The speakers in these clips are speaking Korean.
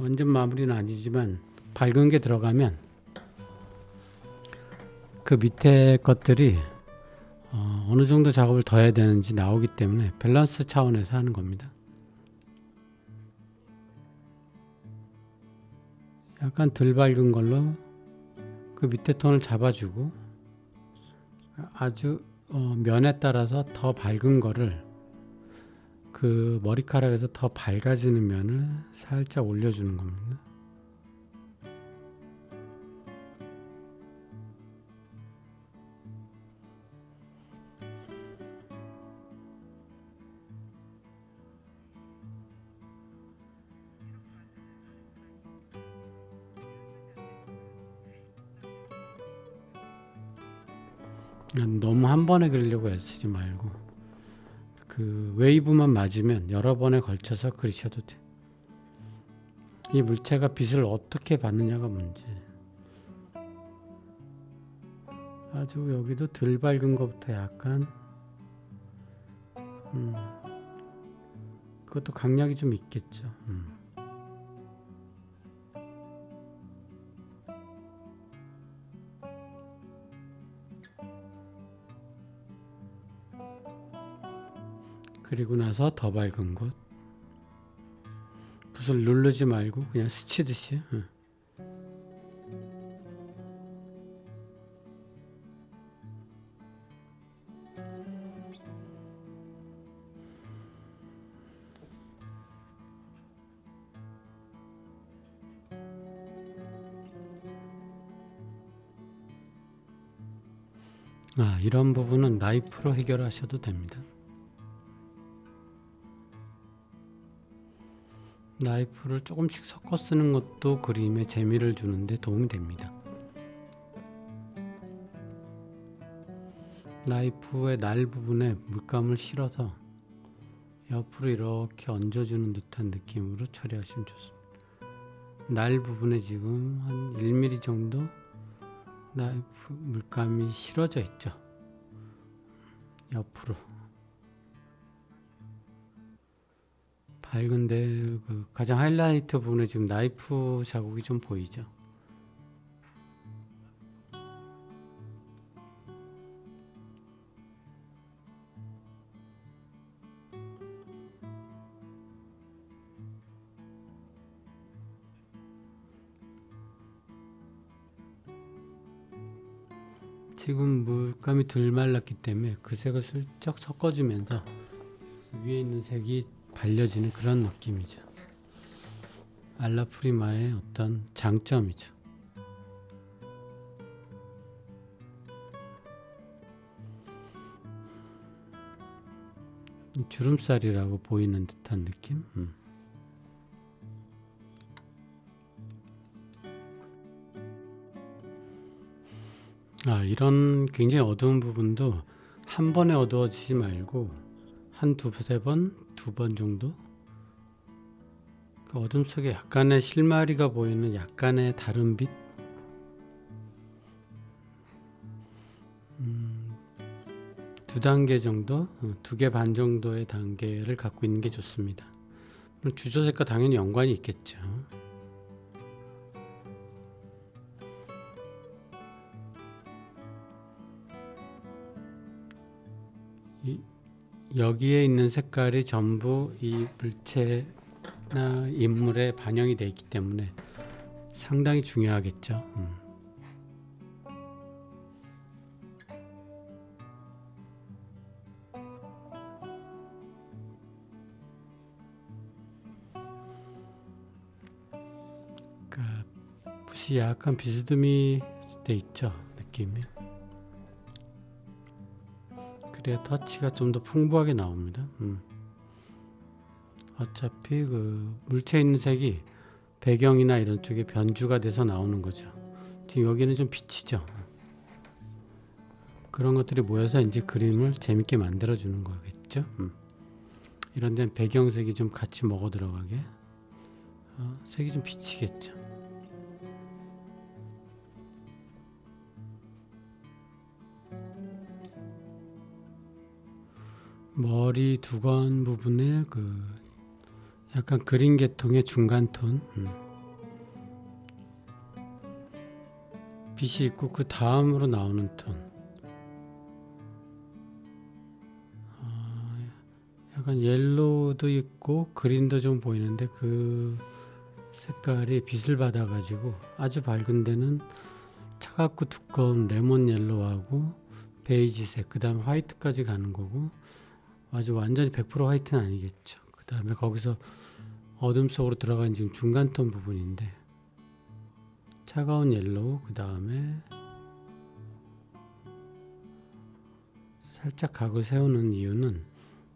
완전 마무리는 아니지만 밝은 게 들어가면 그 밑에 것들이 어느 정도 작업을 더 해야 되는지 나오기 때문에 밸런스 차원에서 하는 겁니다. 약간 덜 밝은 걸로 그 밑에 톤을 잡아주고 아주 면에 따라서 더 밝은 거를 그 머리카락에서 더 밝아지는 면을 살짝 올려주는 겁니다. 너무 한 번에 그리려고 애쓰지 말고 그 웨이브만 맞으면 여러 번에 걸쳐서 그리셔도 돼. 이 물체가 빛을 어떻게 받느냐가 문제. 아주 여기도 덜 밝은 것부터 약간 그것도 강약이 좀 있겠죠. 그리고 나서 더 밝은 곳 붓을 누르지 말고 그냥 스치듯이 이런 부분은 나이프로 해결하셔도 됩니다. 나이프를 조금씩 섞어 쓰는 것도 그림에 재미를 주는데 도움이 됩니다. 나이프의 날 부분에 물감을 실어서 옆으로 이렇게 얹어주는 듯한 느낌으로 처리하시면 좋습니다. 날 부분에 지금 한 1mm 정도 나이프 물감이 실어져 있죠. 옆으로 밝은데 그 가장 하이라이트 부분에 지금 나이프 자국이 좀 보이죠. 지금 물감이 덜 말랐기 때문에 그 색을 슬쩍 섞어주면서 위에 있는 색이 발려지는 그런 느낌이죠. 알라프리마의 어떤 장점이죠. 주름살이라고 보이는 듯한 느낌? 이런 굉장히 어두운 부분도 한 번에 어두워지지 말고 한 두세 번, 2번 정도 그 어둠 속에 약간의 실마리가 보이는 약간의 다른 빛, 2단계 정도, 2개 반 정도의 단계를 갖고 있는 게 좋습니다. 주조색과 당연히 연관이 있겠죠. 여기에 있는 색깔이 전부 이 물체나 인물에 반영이 되어 있기 때문에 상당히 중요하겠죠. 그러니까 붓이 약간 비스듬히 돼 있죠, 느낌이. 그래야 터치가 좀 더 풍부하게 나옵니다. 어차피 그 물체 있는 색이 배경이나 이런 쪽에 변주가 돼서 나오는 거죠. 지금 여기는 좀 비치죠. 그런 것들이 모여서 이제 그림을 재밌게 만들어 주는 거겠죠. 이런 데는 배경색이 좀 같이 먹어 들어가게 색이 좀 비치겠죠. 머리 두건 부분에 그 약간 그린 계통의 중간 톤, 빛이 있고 그 다음으로 나오는 톤 약간 옐로우도 있고 그린도 좀 보이는데 그 색깔이 빛을 받아 가지고 아주 밝은 데는 차갑고 두꺼운 레몬 옐로우하고 베이지색, 그 다음에 화이트까지 가는 거고, 아주 완전히 100% 화이트는 아니겠죠. 그 다음에 거기서 어둠 속으로 들어간 지금 중간톤 부분인데 차가운 옐로우, 그 다음에 살짝 각을 세우는 이유는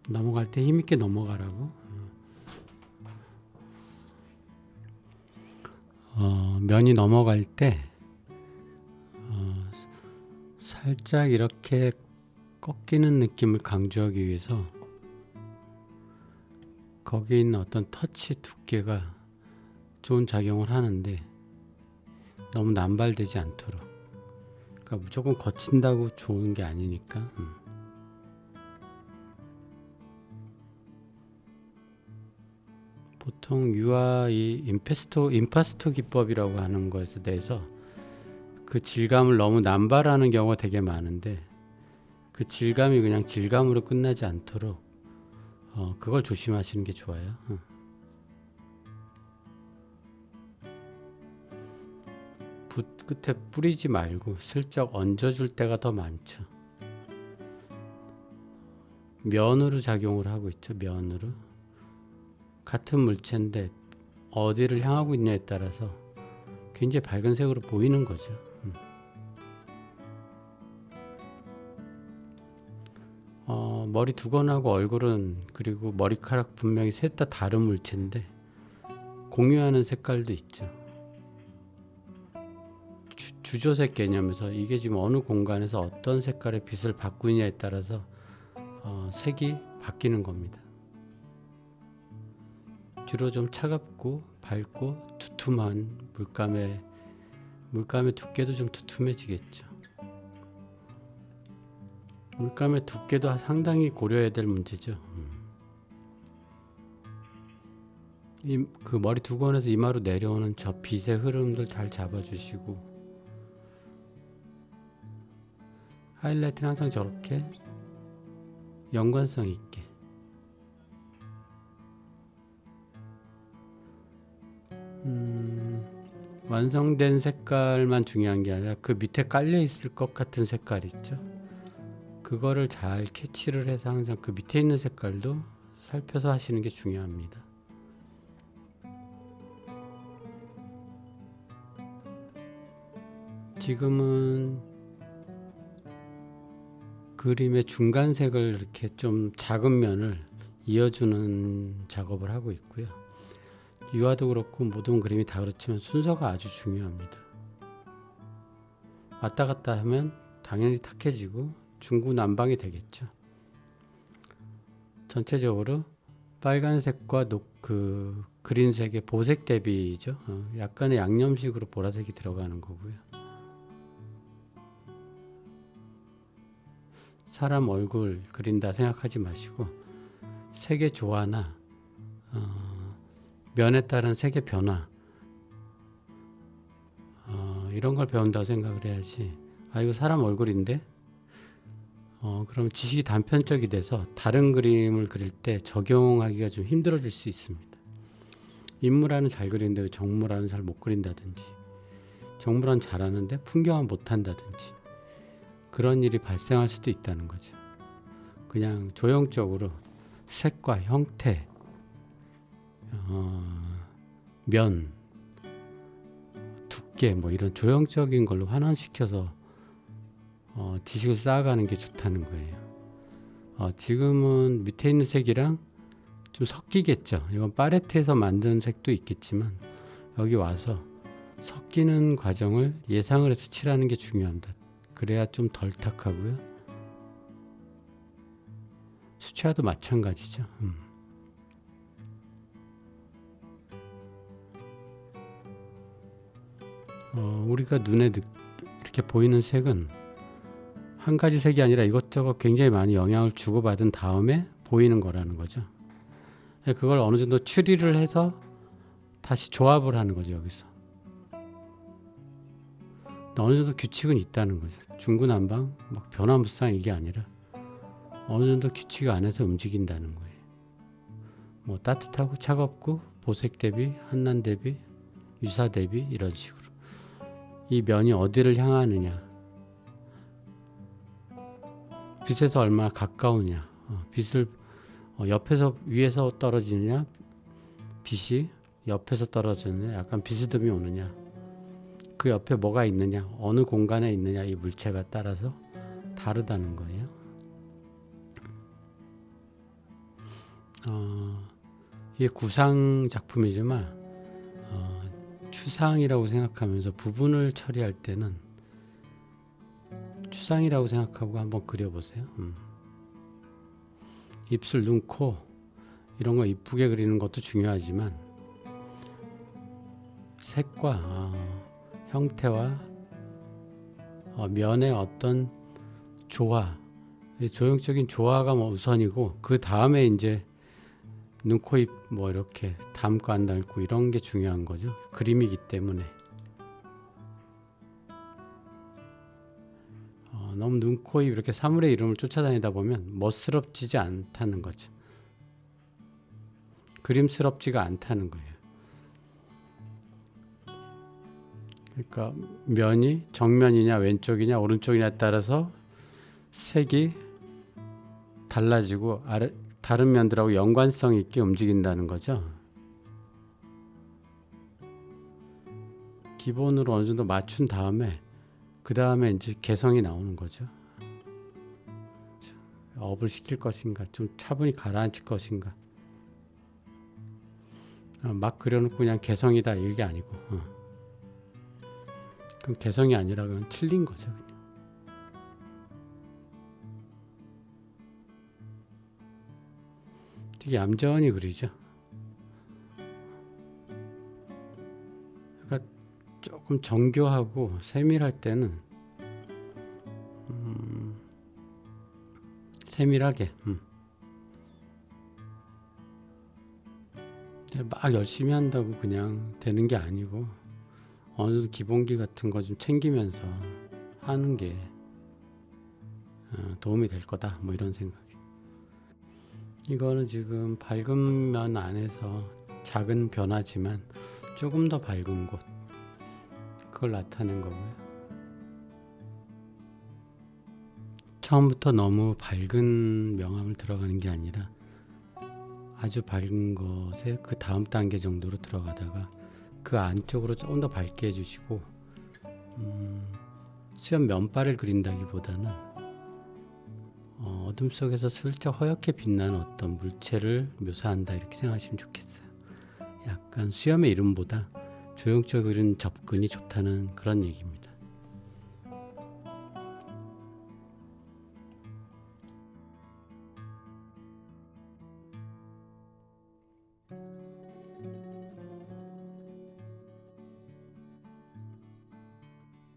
넘어갈 때 힘있게 넘어가라고. 면이 넘어갈 때 살짝 이렇게 꺾이는 느낌을 강조하기 위해서 거기 있는 어떤 터치 두께가 좋은 작용을 하는데 너무 남발되지 않도록. 그러니까 무조건 거친다고 좋은 게 아니니까. 보통 UI 임파스토 기법이라고 하는 것에 대해서 그 질감을 너무 남발하는 경우가 되게 많은데 그 질감이 그냥 질감으로 끝나지 않도록 그걸 조심하시는 게 좋아요. 붓 끝에 뿌리지 말고 슬쩍 얹어줄 때가 더 많죠. 면으로 작용을 하고 있죠. 면으로. 같은 물체인데 어디를 향하고 있냐에 따라서 굉장히 밝은 색으로 보이는 거죠. 머리 두건하고 얼굴은, 그리고 머리카락 분명히 셋 다 다른 물체인데 공유하는 색깔도 있죠. 주조색 개념에서 이게 지금 어느 공간에서 어떤 색깔의 빛을 바꾸느냐에 따라서 색이 바뀌는 겁니다. 주로 좀 차갑고 밝고 두툼한 물감의 두께도 좀 두툼해지겠죠. 물감의 두께도 상당히 고려해야 될 문제죠. 그 머리 두건에서 이마로 내려오는 저 빛의 흐름들 잘 잡아주시고, 하이라이트는 항상 저렇게 연관성 있게. 완성된 색깔만 중요한 게 아니라 그 밑에 깔려 있을 것 같은 색깔 있죠. 그거를 잘 캐치를 해서 항상 그 밑에 있는 색깔도 살펴서 하시는 게 중요합니다. 지금은 그림의 중간색을 이렇게 좀 작은 면을 이어주는 작업을 하고 있고요. 유화도 그렇고 모든 그림이 다 그렇지만 순서가 아주 중요합니다. 왔다 갔다 하면 당연히 탁해지고 중구난방이 되겠죠. 전체적으로 빨간색과 그 그린색의 보색 대비죠. 약간의 양념식으로 보라색이 들어가는 거고요. 사람 얼굴 그린다 생각하지 마시고 색의 조화나 면에 따른 색의 변화 이런 걸 배운다고 생각을 해야지, 이거 사람 얼굴인데 그럼 지식이 단편적이 돼서 다른 그림을 그릴 때 적용하기가 좀 힘들어질 수 있습니다. 인물화는 잘 그리는데 왜 정물화는 잘 못 그린다든지, 정물화는 잘하는데 풍경화 못한다든지 그런 일이 발생할 수도 있다는 거죠. 그냥 조형적으로 색과 형태, 면, 두께 뭐 이런 조형적인 걸로 환원시켜서 지식을 쌓아가는 게 좋다는 거예요. 지금은 밑에 있는 색이랑 좀 섞이겠죠. 이건 팔레트에서 만든 색도 있겠지만 여기 와서 섞이는 과정을 예상을 해서 칠하는 게 중요합니다. 그래야 좀 덜 탁하고요. 수채화도 마찬가지죠. 우리가 눈에 이렇게 보이는 색은 한 가지 색이 아니라 이것저것 굉장히 많이 영향을 주고받은 다음에 보이는 거라는 거죠. 그걸 어느 정도 추리를 해서 다시 조합을 하는 거죠, 여기서. 어느 정도 규칙은 있다는 거죠. 중구난방 막 변화무쌍 이게 아니라 어느 정도 규칙 안에서 움직인다는 거예요. 뭐 따뜻하고 차갑고 보색 대비, 한난 대비, 유사 대비 이런 식으로 이 면이 어디를 향하느냐, 빛에서 얼마나 가까우냐, 빛을 옆에서 위에서 떨어지느냐, 빛이 옆에서 떨어지느냐, 약간 비스듬히 오느냐, 그 옆에 뭐가 있느냐, 어느 공간에 있느냐, 이 물체가 따라서 다르다는 거예요. 이게 구상 작품이지만 추상이라고 생각하면서 부분을 처리할 때는 추상이라고 생각하고 한번 그려보세요. 입술, 눈, 코 이런 거 이쁘게 그리는 것도 중요하지만 색과 형태와 면의 어떤 조화, 조형적인 조화가 우선이고 그 다음에 이제 눈, 코, 입 뭐 이렇게 닮고 안 닮고 이런 게 중요한 거죠. 그림이기 때문에 너무 눈, 코, 입 이렇게 사물의 이름을 쫓아다니다 보면 멋스럽지지 않다는 거죠. 그림스럽지가 않다는 거예요. 그러니까 면이 정면이냐 왼쪽이냐 오른쪽이냐에 따라서 색이 달라지고 다른 면들하고 연관성 있게 움직인다는 거죠. 기본으로 어느 정도 맞춘 다음에 그 다음에 이제 개성이 나오는 거죠. 업을 시킬 것인가, 좀 차분히 가라앉힐 것인가. 막 그려놓고 그냥 개성이다 이게 아니고, 그럼 개성이 아니라 그건 틀린 거죠. 그냥. 되게 얌전히 그리죠. 그러니까 조금 정교하고 세밀할 때는 세밀하게 막 열심히 한다고 그냥 되는 게 아니고 어느 정도 기본기 같은 거 좀 챙기면서 하는 게 도움이 될 거다 뭐 이런 생각이. 이거는 지금 밝은 면 안에서 작은 변화지만 조금 더 밝은 곳, 그걸 나타낸 거고요. 처음부터 너무 밝은 명암을 들어가는 게 아니라 아주 밝은 것에 그 다음 단계 정도로 들어가다가 그 안쪽으로 조금 더 밝게 해주시고, 수염 면발을 그린다기보다는 어둠 속에서 슬쩍 허옇게 빛나는 어떤 물체를 묘사한다 이렇게 생각하시면 좋겠어요. 약간 수염의 이름보다 조형적인 접근이 좋다는 그런 얘기입니다.